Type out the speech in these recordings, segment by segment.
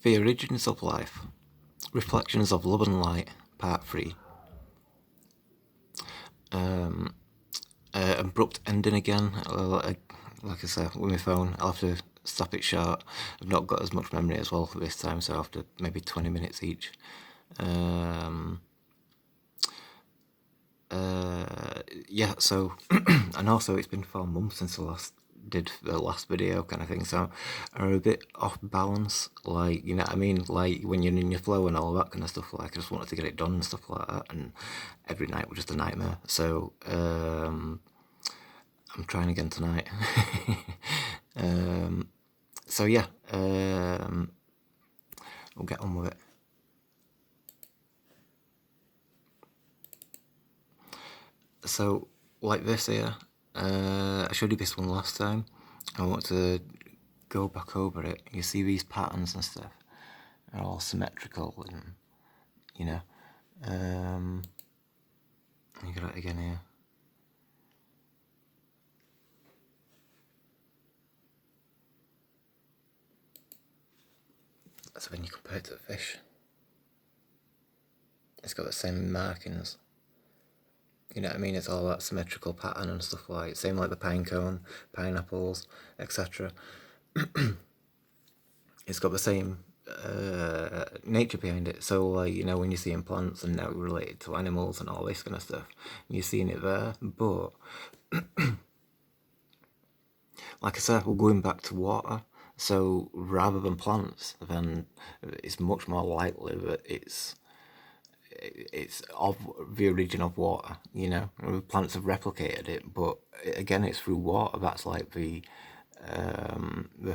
The Origins of Life, Reflections of Love and Light, Part 3. Abrupt ending again. Like I said, with my phone, I'll have to stop it short. I've not got as much memory as well for this time, so after maybe 20 minutes each. Yeah, so, and also it's been 4 months since I did the last video kind of thing, so I'm a bit off balance, like, you know what I mean, like when you're in your flow and all that kind of stuff, like I just wanted to get it done and stuff like that, and every night was just a nightmare, so I'm trying again tonight. So yeah, we'll get on with it. So, like this here, I showed you this one last time. I want to go back over it. You see these patterns and stuff. They're all symmetrical and, you know. You got it again here. So when you compare it to the fish, it's got the same markings. You know what I mean? It's all that symmetrical pattern and stuff like. Same like the pine cone, pineapples, etc. It's got the same nature behind it. So, like, you know, when you're seeing plants and now related to animals and all this kind of stuff, you're seeing it there. But, like I said, we're going back to water. So, rather than plants, then it's much more likely that it's of the origin of water, you know. Plants have replicated it, but again, it's through water. That's like the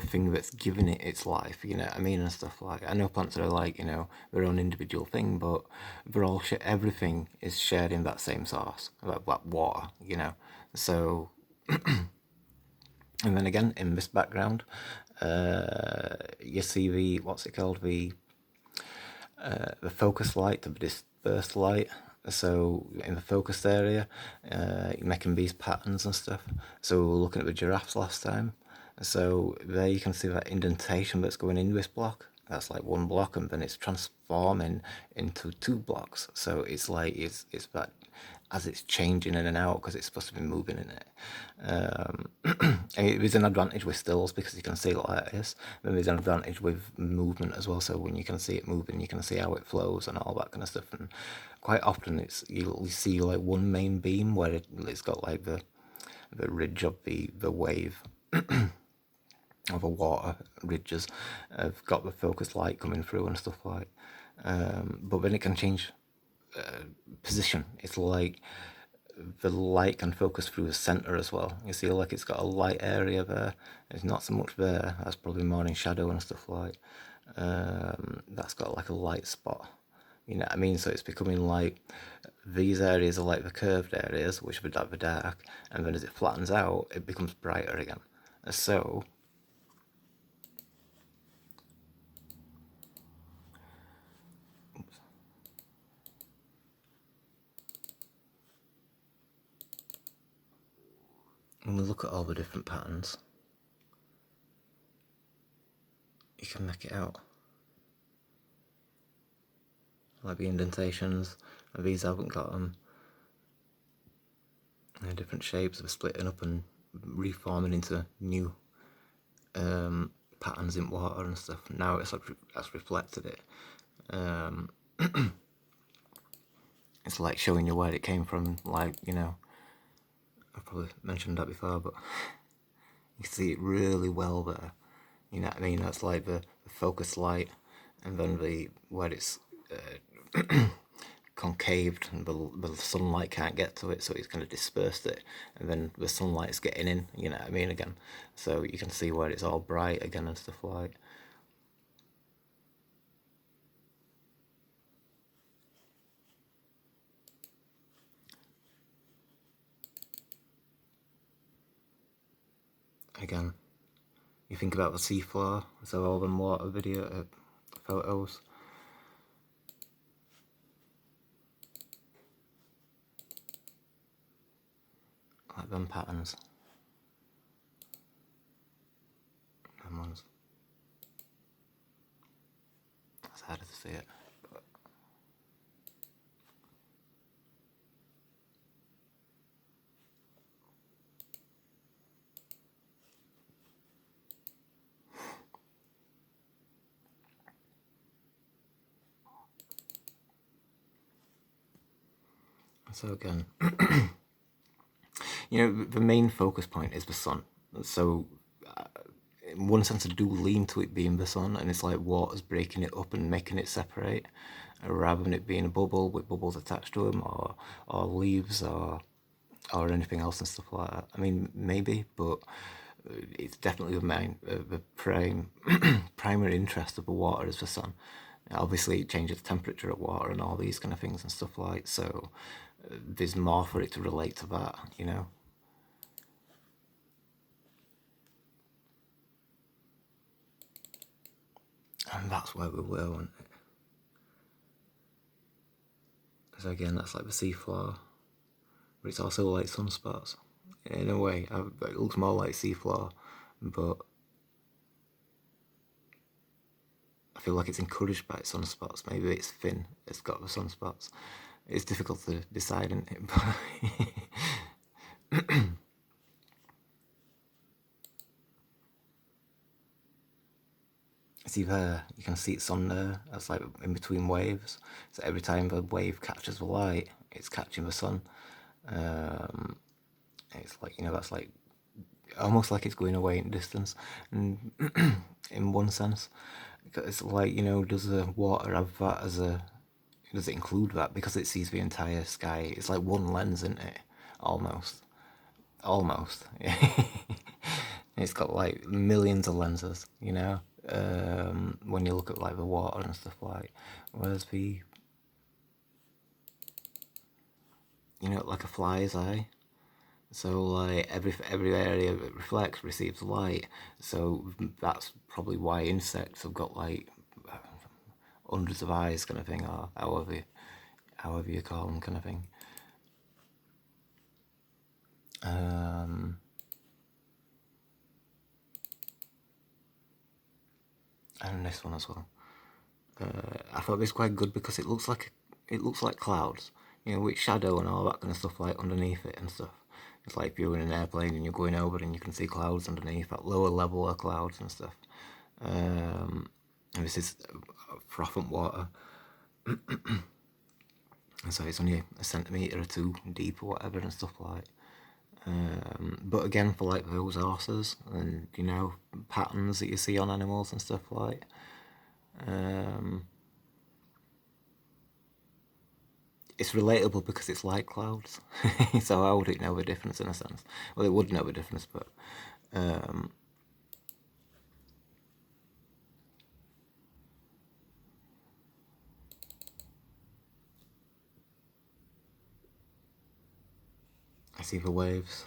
thing that's given it its life, you know what I mean, and stuff like. I know plants are like, you know, their own individual thing, but they're all everything is shared in that same source, that water, you know. So, and then again, in this background, you see the what's it called, the focus light, the dispersed light. So in the focused area, you're making these patterns and stuff. So we were looking at the giraffes last time. So there you can see that indentation that's going in this block. That's like one block, and then it's transforming into 2 blocks. So it's like it's that as it's changing in and out because it's supposed to be moving in it. It is an advantage with stills because you can see it like this. Then there's an advantage with movement as well. So when you can see it moving, you can see how it flows and all that kind of stuff. And quite often it's you'll see like one main beam where it's got like the ridge of the wave of the water ridges have got the focused light coming through and stuff like. But then it can change position. It's like the light can focus through the center as well. You see, like it's got a light area there. There's not so much there. That's probably more in shadow and stuff like. That's got like a light spot. You know what I mean? So it's becoming like these areas are like the curved areas, which are the dark, and then as it flattens out, it becomes brighter again. So when we look at all the different patterns, you can make it out. Like the indentations, and these haven't got them. They're different shapes, they're splitting up and reforming into new patterns in water and stuff. Now that's reflected it. It's like showing you where it came from, like, you know, I've probably mentioned that before, but you see it really well there. You know what I mean? That's like the focus light, and then where it's concaved and the sunlight can't get to it, so it's kind of dispersed it, and then the sunlight's getting in, you know what I mean, again. So you can see where it's all bright again and stuff like. Again, you think about the seafloor, so all them water photos. Like them patterns. Them ones. harder to see it. So again, the main focus point is the sun. So in one sense, I do lean to it being the sun, and it's like water's breaking it up and making it separate, rather than it being a bubble with bubbles attached to them, or leaves, or anything else and stuff like that. I mean, maybe, but it's definitely the primary interest of the water is the sun. Obviously, it changes the temperature of water and all these kind of things and stuff like. So there's more for it to relate to that, And that's where we were, wasn't it? So again, that's like the seafloor, but it's also like sunspots. In a way, it looks more like seafloor, but I feel like it's encouraged by sunspots. Maybe it's thin, it's got the sunspots. It's difficult to decide, isn't it? See there, you can see it's on there. That's like in between waves. So every time the wave catches the light, it's catching the sun. It's like, that's like almost like it's going away in distance, and in one sense, it's like, does the water have that as a? Does it include that because it sees the entire sky? It's like one lens, isn't it? Almost. It's got like millions of lenses, when you look at like the water and stuff like. Whereas like a fly's eye. So like every area that reflects receives light. So that's probably why insects have got like hundreds of eyes, kind of thing, or however you call them, kind of thing. And this one as well. I thought this was quite good because it looks like clouds, with shadow and all that kind of stuff like underneath it and stuff. It's like if you're in an airplane and you're going over and you can see clouds underneath, that lower level of clouds and stuff. And this is frothant water, and so it's only a centimetre or two deep or whatever and stuff like. But again, for like those horses and patterns that you see on animals and stuff like. It's relatable because it's like clouds. So how would it know the difference in a sense? Well, it would know the difference, but I see the waves,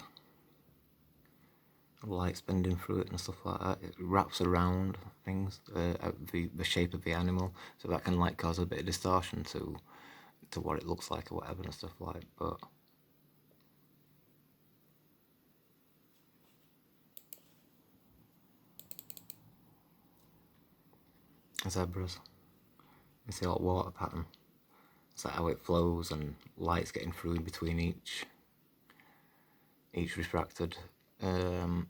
lights bending through it and stuff like that. It wraps around things, the shape of the animal, so that can like cause a bit of distortion to what it looks like or whatever and stuff like. But zebras, you see a lot of water pattern. It's like how it flows and light's getting through in between each refracted and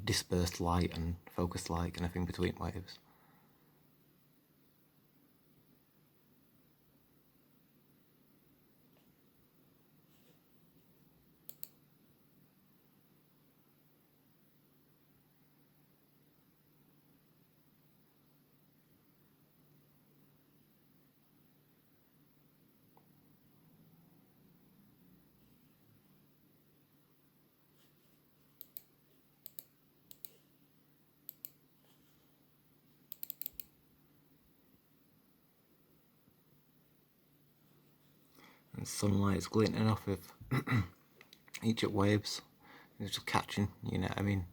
dispersed light and focused light kind of thing between waves. And sunlight is glinting off of each of waves. It's just catching, you know what I mean?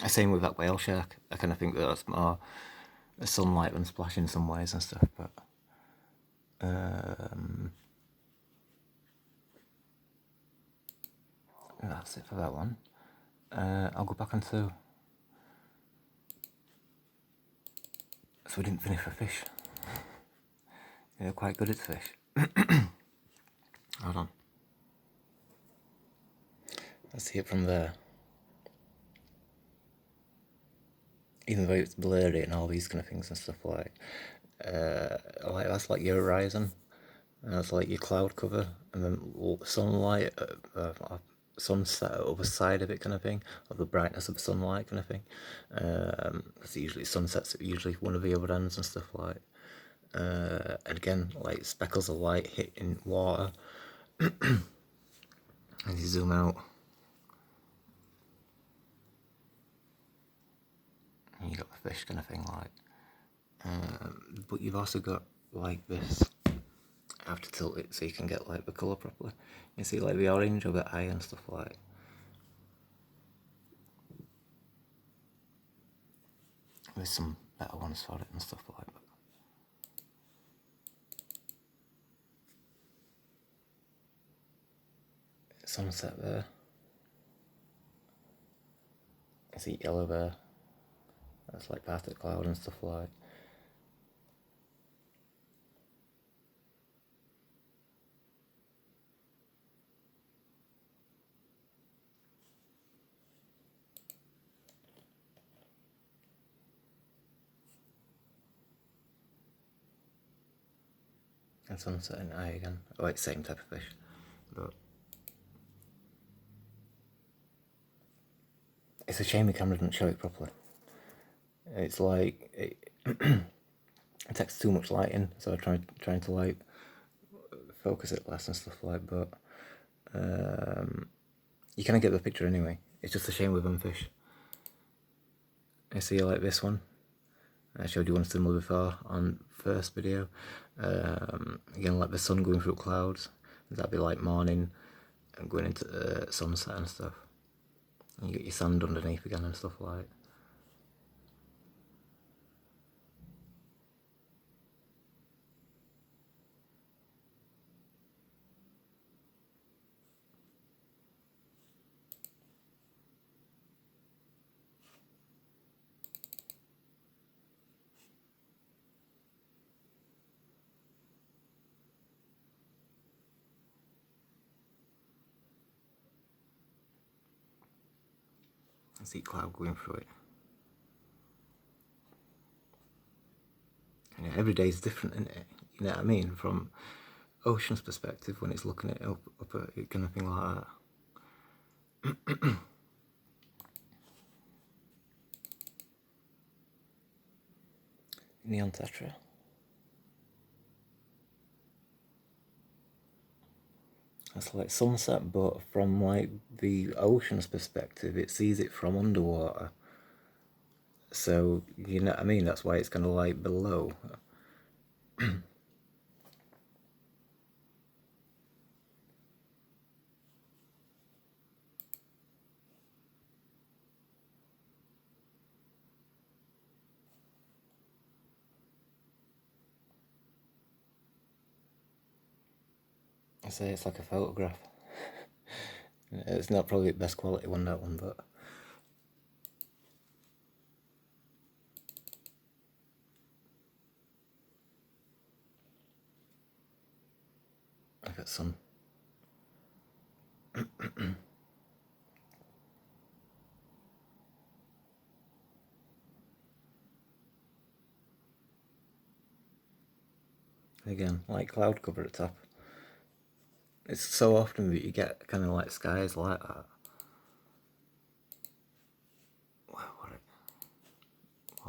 Same with that whale shark. I kind of think that that's more a sunlight than splashing in some ways and stuff, but think that's it for that one. I'll go back onto... So we didn't finish for fish. They're quite good at fish. Hold on. Let's see it from there. Even though it's blurry and all these kind of things and stuff like that's like your horizon. And that's like your cloud cover, and then sunlight, sunset at the other side of it kind of thing, or the brightness of the sunlight kind of thing. Because usually sunsets are usually one of the other ends and stuff like. And again, like speckles of light hitting water. As you zoom out, and you got the fish kind of thing like. But you've also got like this. I have to tilt it so you can get like the colour properly. You see like the orange of the eye and stuff like. There's some better ones for it and stuff like that. Sunset there. I see yellow there. That's like part of the cloud and stuff like. And sunset and eye again. Like same type of fish, but it's a shame the camera doesn't show it properly. It's like it takes too much light in, so I trying to like focus it less and stuff like. But you kind of get the picture anyway. It's just a shame with them fish. I see like this one. I showed you one similar before on first video. Again, like the sun going through clouds. That'd be like morning and going into sunset and stuff. And you get your sand underneath again and stuff like. I see cloud going through it. And every day is different, isn't it? You know what I mean? From ocean's perspective, when it's looking at it up at it, kind of thing like that. Neon Tetra. That's like sunset, but from like the ocean's perspective, it sees it from underwater. So, you know what I mean? That's why it's kind of like below. I say it's like a photograph. It's not probably the best quality one, that one, but I got some. Again, like cloud cover at the top. It's so often that you get kind of like skies like that. Wow, what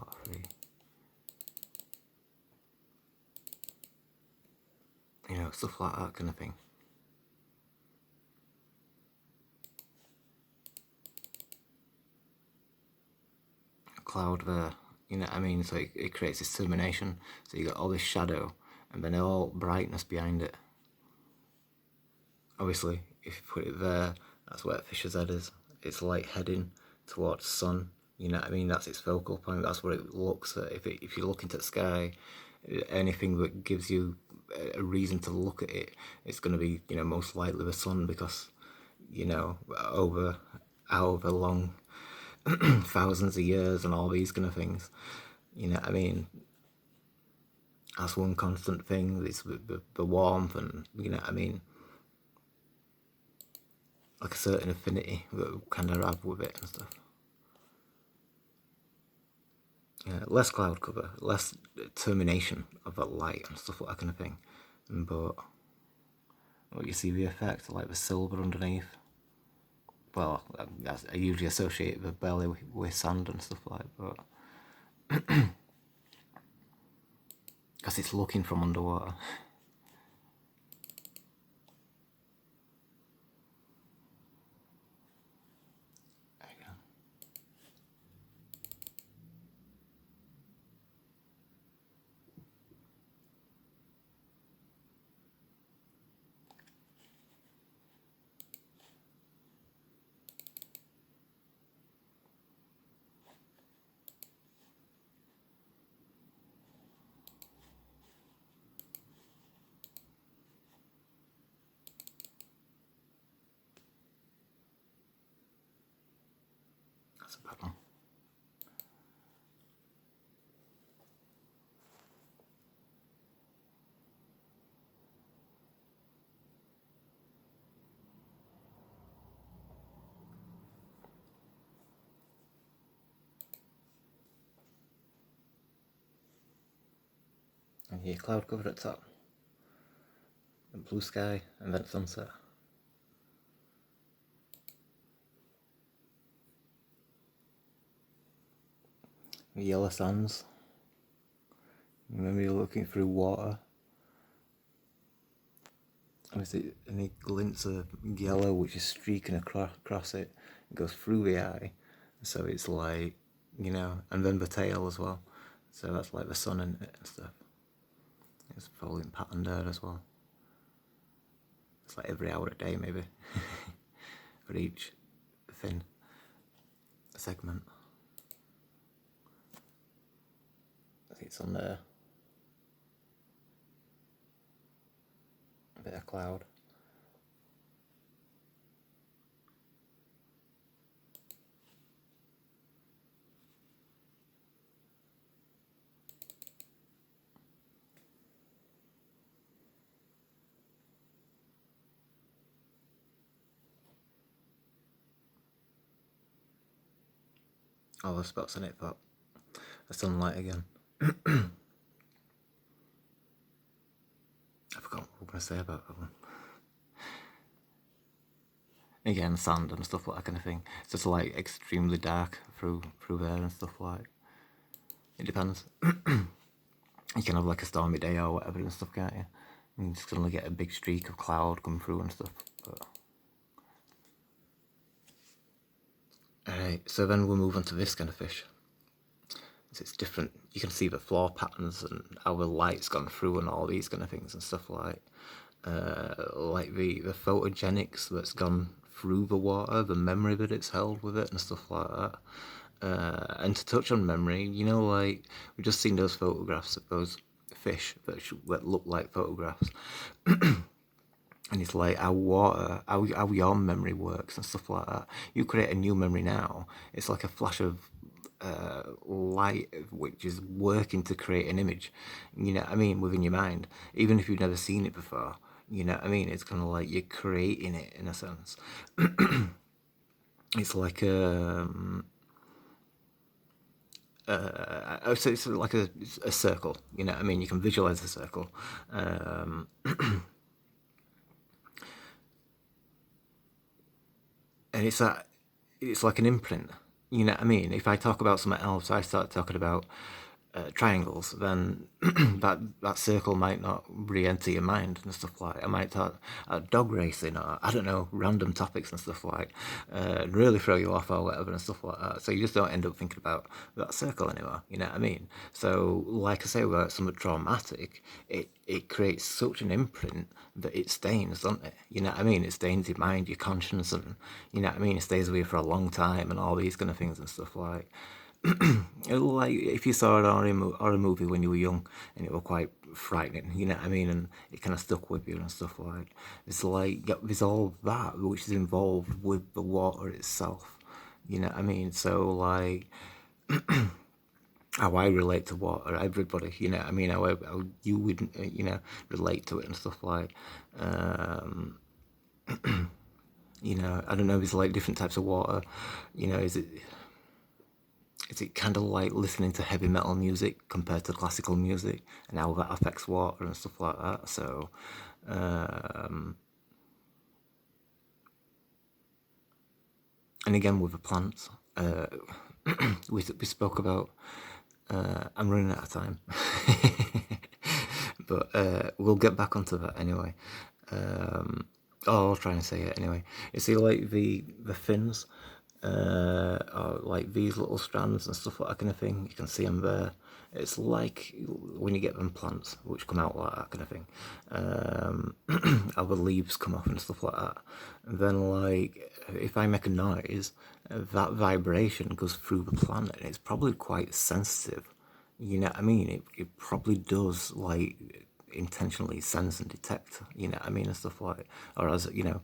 a free. You know, stuff like that kind of thing. A cloud there, you know what I mean? So it creates this illumination. So you got all this shadow and then all brightness behind it. Obviously, if you put it there, that's where Fisher's Head is. It's like heading towards sun. You know what I mean? That's its focal point. That's what it looks at. If you look into the sky, anything that gives you a reason to look at it, it's going to be, you know, most likely the sun, because you know, over however long, thousands of years and all these kind of things. You know what I mean? That's one constant thing. It's the warmth and, you know what I mean? Like a certain affinity that we kind of have with it and stuff. Yeah, less cloud cover, less termination of that light and stuff like that kind of thing. But what you see the effect, like the silver underneath. Well, I usually associate the belly with sand and stuff like that, but because it's looking from underwater. There you go. That's a bad one. And here, cloud cover at the top, and blue sky, and then sunset. The yellow sands. Remember you're looking through water. Obviously, any glints of yellow which is streaking across it. It goes through the eye, so it's like, you know, and then the tail as well. So that's like the sun in it and stuff. It's following pattern there as well. It's like every hour a day maybe for each thin segment. I think it's on there. A bit of cloud. Oh, the spots on it, but the sunlight again. I forgot what I was going to say about that one. Again, sand and stuff like that kind of thing. It's just like extremely dark through there and stuff like. It depends. You can have like a stormy day or whatever and stuff, can't you? And you suddenly get a big streak of cloud come through and stuff. But... Alright, so then we'll move on to this kind of fish. It's different. You can see the floor patterns and how the light's gone through and all these kind of things and stuff like the photogenics that's gone through the water, the memory that it's held with it and stuff like that. And to touch on memory, you know, like we've just seen those photographs of those fish that look like photographs. And it's like how water, how your memory works and stuff like that. You create a new memory now, it's like a flash of light which is working to create an image, you know what I mean, within your mind, even if you've never seen it before. You know what I mean? It's kind of like you're creating it in a sense. It's like so it's like a circle. You know what I mean? You can visualize a circle. And it's like an imprint. You know what I mean? If I talk about something else, I start talking about triangles, then that circle might not re-enter your mind and stuff like. I might talk dog racing or I don't know, random topics and stuff like, really throw you off or whatever and stuff like that. So you just don't end up thinking about that circle anymore. You know what I mean? So like I say, about something traumatic, it creates such an imprint that it stains, doesn't it? You know what I mean? It stains your mind, your conscience, and you know what I mean. It stays with you for a long time and all these kind of things and stuff like. Like if you saw an horror movie when you were young and it were quite frightening, you know what I mean, and it kind of stuck with you and stuff like. It's like there's all that which is involved with the water itself, you know what I mean. So like how I relate to water, everybody, you know what I mean, how you would you know relate to it and stuff like. Um, you know, I don't know. There's like different types of water. You know, is it kind of like listening to heavy metal music compared to classical music and how that affects water and stuff like that. So, um, and again with the plants, we spoke about. I'm running out of time, but we'll get back onto that anyway. Oh, I'll try and say it anyway. You see, like the fins, are like these little strands and stuff like that kind of thing. You can see them there. It's like when you get them plants which come out like that kind of thing. How the leaves come off and stuff like that. And then like if I make a noise, that vibration goes through the plant and it's probably quite sensitive. You know what I mean? It probably does like intentionally sense and detect, you know what I mean, and stuff like, or as you know,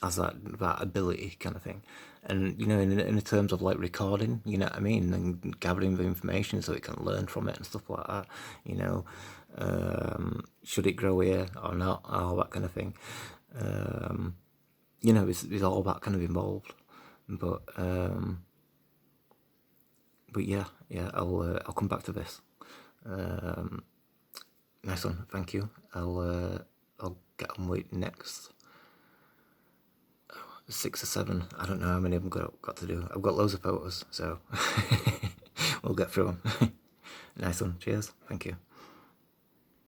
as that ability kind of thing. And you know, in terms of like recording, you know what I mean, and gathering the information so it can learn from it and stuff like that. You know, should it grow here or not, all that kind of thing. You know, it's all that kind of involved. But yeah, I'll come back to this. Nice one, thank you. I'll get on with next 6 or 7. I don't know how many of them got to do. I've got loads of photos, so we'll get through them. Nice one. Cheers. Thank you.